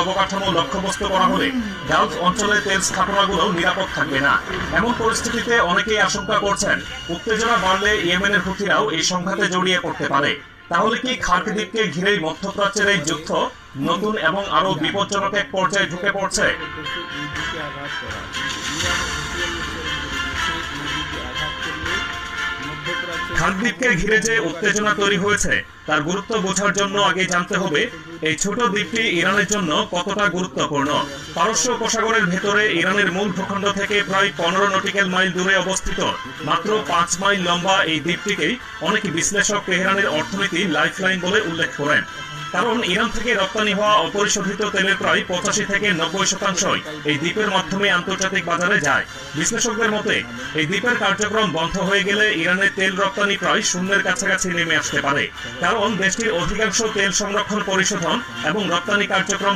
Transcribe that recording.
অবকাঠামো লক্ষ্যবস্তু করা হলে গালফ অঞ্চলের তেল স্থাপনাগুলো নিরাপদ থাকবে না। এমন পরিস্থিতিতে অনেকেই আশঙ্কা করছেন উত্তেজনা বাড়লে ইয়েমেনের হুথিরাও এই সংঘাতে জড়িয়ে পড়তে পারে। তাহলে কি খার্ক দ্বীপকে ঘিরেই মধ্যপ্রাচ্যের এই যুদ্ধ নতুন এবং আরো বিপজ্জনক এক পর্যায়ে ঢুকে পড়ছে? খার্ক দ্বীপকে ঘিরে যে উত্তেজনা তৈরি হয়েছে তার গুরুত্ব বোঝার জন্য আগে জানতে হবে এই ছোট দ্বীপটি ইরানের জন্য কতটা গুরুত্বপূর্ণ। পারস্য উপসাগরের ভেতরে ইরানের মূল ভূখণ্ড থেকে প্রায় 15 নটিক্যাল মাইল দূরে অবস্থিত মাত্র 5 মাইল লম্বা এই দ্বীপটিকেই অনেক বিশ্লেষক তেহরানের অর্থনীতি লাইফলাইন বলে উল্লেখ করেন। কারণ ইরান থেকে রপ্তানি হওয়া অপরিশোধিত তেলের প্রায় 85 থেকে 90% এই দ্বীপের মাধ্যমে আন্তর্জাতিক বাজারে যায়। বিশ্লেষকদের মতে এই দ্বীপের কার্যক্রম বন্ধ হয়ে গেলে ইরানের তেল রপ্তানি প্রায় শূন্যের কাছাকাছি নেমে আসতে পারে। কারণ দেশটির অধিকাংশ তেল সংরক্ষণ, পরিশোধন এবং রপ্তানি কার্যক্রম